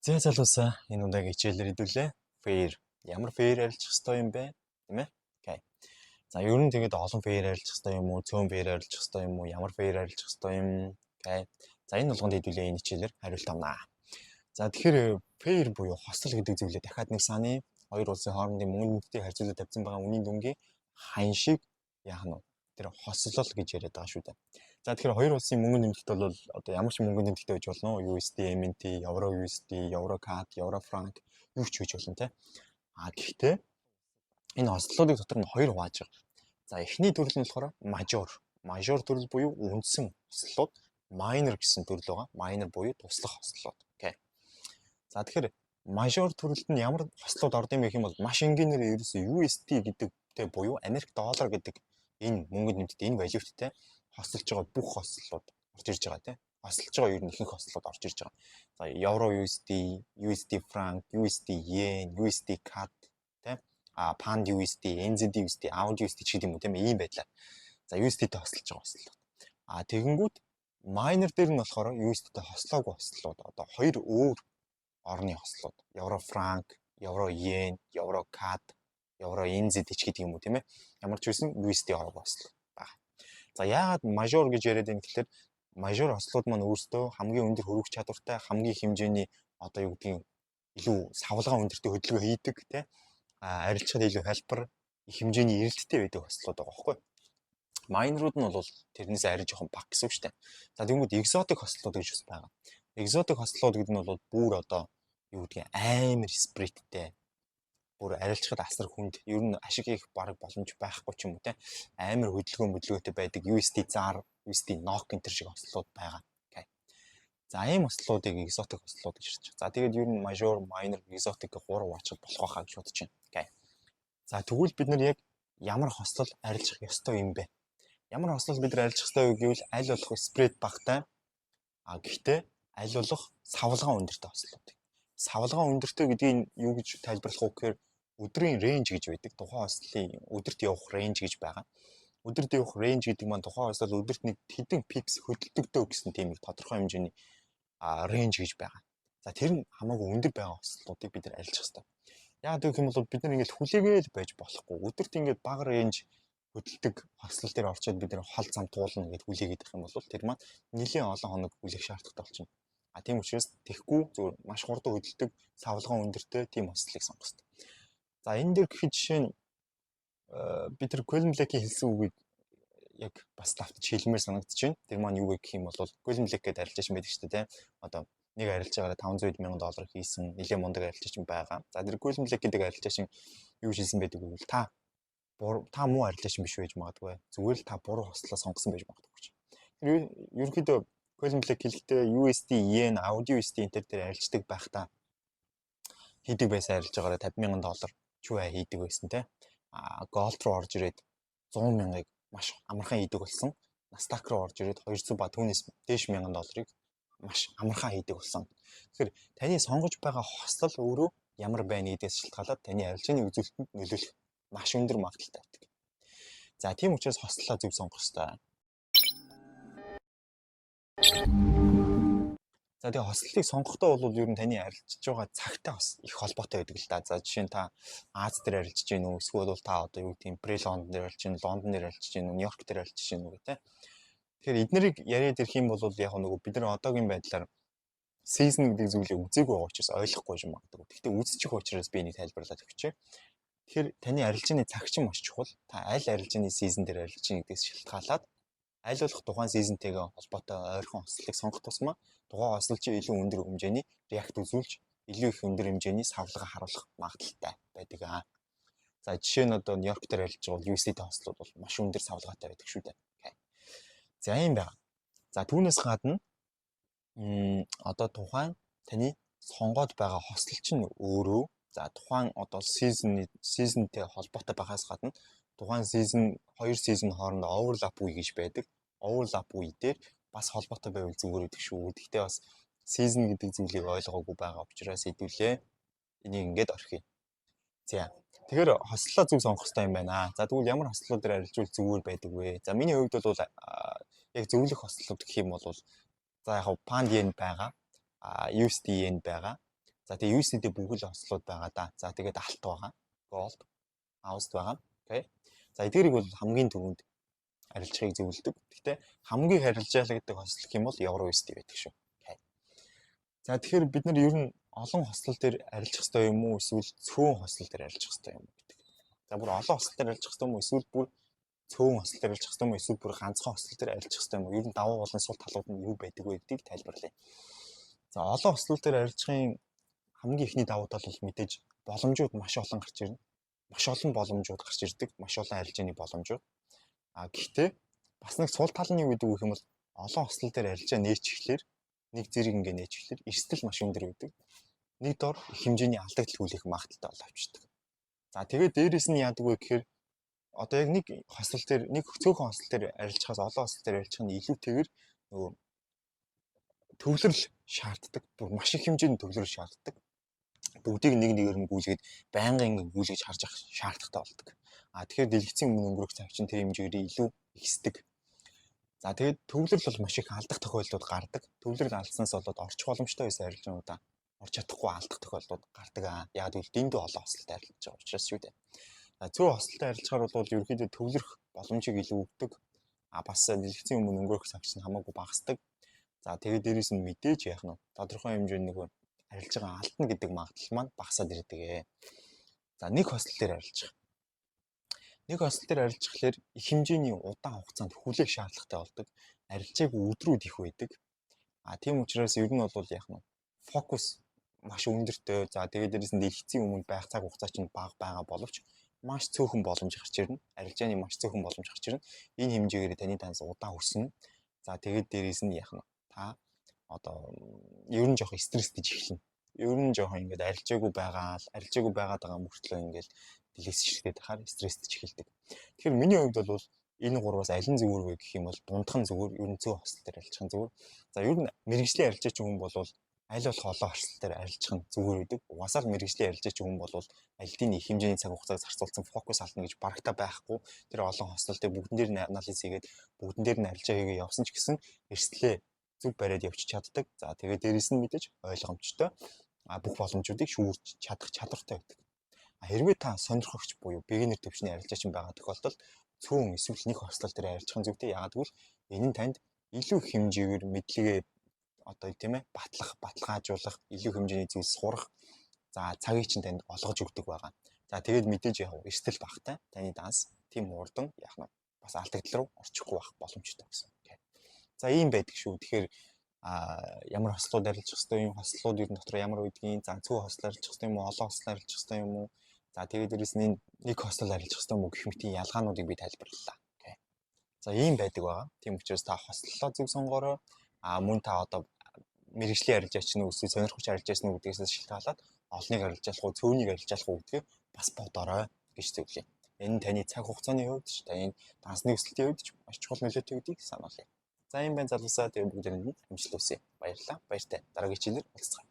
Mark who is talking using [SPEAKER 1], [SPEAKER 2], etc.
[SPEAKER 1] Зэ залуусаа энэ удаагийн хичээлээр хэдүүлээ. Fair. Ямар fair арилжих ёстой юм бэ? Тийм ээ. Окей. За ер нь тэгээд олон fair арилжих ёстой юм уу? Цөөн fair арилжих ёстой юм уу? Ямар fair арилжих ёстой юм? Окей. За энэ болгонд хэдүүлээ энэ хичээлээр хариулт авнаа. За тэгэхээр fair буюу хосол гэдэг зүйлээ дахиад нэг саны хоёр улсын хоорондын мөнгө нэмтийн харьцуулалт тавьсан байгаа үнийн дүнгийн хань шиг яах нь вэ? Тэр хослол гэж яриад байгаа шүү дээ. За тэгэхээр хоёр улсын мөнгө нэмэлт бол одоо ямар ч мөнгө нэмэлттэй байж болно уу? USD, MNT, Euro USD, Euro CAD, Euro Franc юу ч хийж болно те. Гэхдээ энэ хослолуудыг дотор нь хоёр хувааж байгаа. За эхний төрөл нь болохоор major. Major төрөл буюу үндсэн хослолууд, minor гэсэн төрөл байгаа. Minor буюу туслах хослолууд. Окей. За тэгэхээр major төрөлд нь ямар хослолууд орд юм бэ гэх юм бол маш энгийнээр ерөөсөө USD гэдэгтэй буюу Америк доллар гэдэг энэ мөнгө нэмэлт энэ валюттай хослолж байгаа бүх хослолууд орж ирж байгаа тийм. Хослолж байгаа ер нь ихэнх хослолууд орж ирж байгаа. За Euro USD, USD Franc, USD Yen, USD CAD тийм. Pound USD, NZD USD, AUD USD ч гэдэг юм уу тийм ийм байдлаар. За USD-тэй хослолж байгаа хослолууд. Тэгэнгүүт minor дээр нь болохоор USD-тэй хослоогүй хослолууд одоо хоёр өөр орны хослолууд. Euro Franc, Euro Yen, Euro CAD, Euro NZD ч гэдэг юм уу тийм ээ. Ямар ч байсан USD ороогүй хослол байна. За яагаад major гэж яриад байна гэхээр major хослууд маань өөрсдөө хамгийн өндөр хөрвөх чадвартай, хамгийн хэмжээний одоо юу гэдгийг илүү савлгаан өндөртэй хөдөлгөөн хийдэг тийм арилжахад илүү хэлбэр их хэмжээний эрэлттэй байдаг хослууд байгаа байхгүй. Майнерууд нь бол тэрнээс арай жоохон бага гэсэн үг шүү дээ. За тэгмүүд exotic хослууд гэж бас байгаа. Exotic хослууд гэдэг нь бол бүр одоо юу гэдгийг амар сприттэй бүр арилжахад асар хүнд ер нь ашиг хийх бараг боломж байхгүй ч юм уу те амар хөдөлгөөтэй байдаг USD зар, USD NOK энэ төр шиг хослууд байгаа. Окей. За ийм хослуудыг exotic хослууд гэж ярьж байгаа. За тэгээд ер нь major, minor, exotic гэх гурав ачаад болох байхаа гэж бодож байна. Окей. За тэгвэл бид нар яг ямар хослол арилжах ёстой юм бэ? Ямар хослол бид нар арилжах ёстой вэ гэвэл аль болох spread багтай гэхдээ аль болох савлгаан өндөртэй хослууд. Савлгаан өндөртэй гэдгийг юу гэж тайлбарлах вэ гэхээр өдрийн range гэж байдаг. Тухайн хослолын өдөрт явах range гэж байгаа. Өдөрт явах range гэдэг маань тухайн хослол өдөрт нэг хэдэн пикс хөдөлгдөө гэсэн тийм их тодорхой хэмжээний range гэж байгаа. За тэр нь хамаагүй өндөр байгаа хослолуудыг бид нар арилжах ёстой. Яг гэх юм бол бид нар ингээд хүлээгээл байж болохгүй. Өдөрт ингээд бага range хөдөлдөг хослол дээр орчоод бид нар хол зам туулна гэдээ хүлээгээд байх юм бол тэр маань нэлийн олон хоног хүлээх шаардлагатай болчихно. Тийм учраас тэхгүй зөв маш хурдан хөдөлдөг савлгаан өндөртэй тийм хослолыг сонгох ёстой. За энэ дээр гэхэд жишээ нь бид нар Colin Blake-ийн хэлсэн үгийг яг бас давтаж хэлмээр санагдаж байна. Тэр маань юу вэ гэх юм бол Colin Blake гэдэг арилжаач байдаг шүү дээ, тийм. Одоо нэг арилжаагаар $500,000 хийсэн, нэлээд мундаг арилжаач байгаа. За тэр Colin Blake гэдэг арилжаач юу хэлсэн байдаг вэ гэвэл та муу арилжаач биш байж магадгүй. Зүгээр л та буруу хослоо сонгосон байж магадгүй гэж. Тэр ерөнхийдөө Colin Blake хэлэхдээ USD, Yen, AUD USD энэ төр арилждаг байхдаа хийдэг байсан арилжаагаараа $50,000 чуа хийдэг байсан те. Gold руу орж ирээд 100,000-ыг маш амархан хийдэг болсон. Nasdaq руу орж ирээд 200 ба түүнээс дээш $1,000-ыг маш амархан хийдэг болсон. Тэгэхээр таны сонгож байгаа хослол өөрөө ямар байна гэдгээс шалтгаалаад таны арилжааны үзүүлэлтэнд нөлөөлөх маш өндөр магадлалтай байдаг. За тийм учраас хослолоо зөв сонгох ёстой. За тэгээ хослолыг сонгохдоо бол ер нь таны арилжж байгаа цагтай бас их холбоотой байдаг л да. За жишээ нь та Аз дээр арилжж гин үү, эсвэл та одоо юу гэдэг юм Лондон дээр арилжж гин, Лондон дээр арилжж гин үү, Нью-Йорк дээр арилжж гин үү гэдэг. Тэгэхээр эднэрийг яриад ирэх юм бол яг нөгөө бид нар одоогийн байдлаар season гэдэг зүйлийг үзээгүй байгаа учраас ойлгохгүй юм магадгүй. Гэхдээ үзчих учраас би энийг тайлбарлаад өгчээ. Тэгэхээр таны арилжааны цаг чинь маш чухал. Та аль арилжааны season дээр арилжж гин гэдгээс шалтгаалаад аль болох тухайн season-тэйгээ холбоотой ойрхон хослолыг сонгох тусмаа тухайн хослолчийн илүү өндөр хэмжээний реакт үзүүлж илүү их өндөр хэмжээний савлгаа харуулах магадлалтай байдаг аа. За жишээ нь одоо Нью-Йорк дээр арилж байгаа USD-тэй хослол бол маш өндөр савлгаатай байдаг шүү дээ. За ийм байна. За түүнээс гадна одоо тухайн таны сонгоод байгаа хослолч нь өөрөө за тухайн одоо season-тэй холбоотой байгаас гадна тухайн season хоёр season хоорондоо overlap үе гэж байдаг. Overlap үе дээр бас холбоотой байвал зүгээр байдаг шүү. Гэхдээ бас season гэдэг зүйлийг ойлгоогүй байгаа учраас хэдүүлээ энийг ингээд орхиё. За тэгэхээр хослолоо зөв сонгох хэрэгтэй юм байна. За тэгвэл ямар хослолууд дээр арилжуул зүгээр байдаг вэ? За миний хувьд бол яг зөвлөх хослолууд гэх юм бол за яг Pound Yen байгаа, USD Yen байгаа. За тэгээ USD бүгд л ослууд байгаа да. За тэгээд алт байгаа. Gold, ounce байгаа. Окей. За эдгээрийг бол хамгийн түрүүнд арилжахыг зөвлөдөг. Гэхдээ хамгийн харилцаалагддаг хослол гэх юм бол евро USD байдаг шүү. Окей. За тэгэхээр бид нар ер нь олон хослол дээр арилжах ёстой юм уу эсвэл цөөн хослол дээр арилжах ёстой юм уу гэдэг. За бүр олон хослол дээр арилжах ёстой юм уу эсвэл бүр цөөн хослол дээр арилжах ёстой юм уу эсвэл бүр ганцхан хослол дээр арилжах ёстой юм уу? Ер нь давуу болон сул талууд нь юу байдаг вэ гэдгийг тайлбарлая. За олон хослол дээр арилжахын хамгийн ихний давуу тал бол мэдээж боломжууд маш олон гарч ирнэ. Маш олон боломжууд гарч ирдэг. Маш олон арилжааны боломжууд. Гэхдээ бас нэг сул тал нь юу гэдэг вэ гэх юм бол олон хослол дээр арилжаа нээч ихлээр нэг зэрэг ингээ нээч ихлээр эрсдэл маш өндөр байдаг. Нэг дор их хэмжээний алдагдал хүлээх магадaltaй бол авчдаг. За тэгээд дээрэс нь яадаг вэ гэхээр одоо яг нэг хослол дээр нэг цөөхөн хослол дээр арилжахаас олон хослол дээр арилжах нь илүүтэйгээр нөгөө төвлөрөл шаарддаг. Бүр маш их хэмжээний төвлөрөл шаарддаг. Бүгдийг нэг нэгээр нь гүйлгээд байнгын гүйлгэж харж авах шаардлагатай болдог. Тэгэхээр дэлгэцийн өмнө өнгөрөх цаг чинь тэр хэмжээгээр илүү ихсдэг. За тэгээд төвлөрөл бол маш их алдах тохиолдлууд гардаг. Төвлөрөл алдснаас болоод орчих боломжтой байсан арилжаануудаа орж чадахгүй алдах тохиолдлууд гардаг. Яг л дэндүү олон хослолтой арилжаж байгаа учраас шүү дээ. Цөөн хослолтой арилжахаар бол ерөнхийдөө төвлөрөх боломжийг илүү өгдөг. Бас дэлгэцийн өмнө өнгөрөх цаг чинь хамаагүй багасдаг. За тэгээд дээрээс нь мэдээж яах нь тодорхой хэмжээний нэг арилж байгаа алдна гэдэг магадлал маань багасаад ирдэг. За нэг хослол дээр арилжах. Нэг хослол дээр арилжахлаар их хэмжээний удаан хугацаанд хүлээх шаардлагатай болдог. Арилжааг өдрүүд их байдаг. Тийм учраас ер нь бол яах нь фокус маш өндөртэй. За тэгээд дээрээс нь дэлгэцийн өмнө байх цаг хугацаа чинь бага байгаа боловч маш цөөхөн боломж гарч ирнэ. Арилжааны маш цөөхөн боломж гарч ирнэ. Энэ хэмжээгээр таны танаас удаан өснө. За тэгээд дээрээс нь яах нь та одоо ер нь жоох стресстэй эхэлнэ. Ер нь жоох ингээд арилжаагүй байгаад байгаа мөртлөө ингээд дэлгэц ширхээд хахаар стресстэй эхэлдэг. Тэгэхээр миний хувьд бол энэ гурваас аль нь зөвөр вэ гэх юм бол дундхан зөвөр, ер нь цөөн хослол дээр арилжах нь зөвөр. За ер нь мэрэгжлийн арилжаач хүн бол аль болох олон хослол дээр арилжах нь зөвөр байдаг. Угаасаа л мэрэгжлийн арилжаач хүн бол аль нэг хэмжээний цаг хугацааг зарцуулсан фокус алдна гэж барагтаа байхгүй. Тэр олон хослол дээр бүгдэн дээр нь анализ хийгээд бүгдэн дээр нь арилжаа хийгээ явсан ч гэсэн эрсдлээ зүг бариад явчих чаддаг. За тэгээд дээрэс нь мэдээж ойлгомжтой бүх боломжуудыг шүүрч чадах чадвартай байдаг. Хэрвээ та сонирхогч буюу beginner төвчний арилжаач байгаа тохиолдолд цөөн эсвэл нэг хослол дээр арилжах нь зүйтэй. Яагаад гэвэл энэ нь танд илүү их хэмжээгээр мэдлэгээ одоо тийм ээ баталгаажуулах, илүү хэмжээний зүйлс сурах, за цагийг чинь танд олгож өгдөг байгаа. За тэгээд мэдээж яг эрсдэл багтай таны данс тийм урдан яах нь бас алдагдал руу орчихгүй байх боломжтой гэсэн. За ийм байдаг шүү. Тэгэхээр ямар хослууд арилжах ёстой юм, хослууд ер нь дотор ямар байдгийг, за цөөн хослол арилжах ёстой юм уу, олон хослол арилжах ёстой юм уу? За тэгээд дээрэс нь нэг хослол арилжах ёстой юм уу гэх мэтийн ялгаануудыг би тайлбарлалаа. Окей. За ийм байдаг байгаа. Тийм учраас та хослолоо зөв сонгороо. Мөн та одоо мэрэгжлийн арилжаач нь үгүй сонирхогч арилжаач нь гэдгээс шалтгаалаад олныг арилжаалах уу, цөөхнийг арилжаалах уу гэдгийг бас бодорой гэж зөвлөе. Энэ таны цаг хугацааны хувьд ч, таны дансны өсөлтийн хувьд ч маш чухал нөлөөтэй гэдгийг сануулъя. За юм байна залуусаа, тэгээ бүгдээрэнд нь амжилт хүсье. Баярлалаа. Баяртай. Дараагийн хичээлээр уулзцгаая.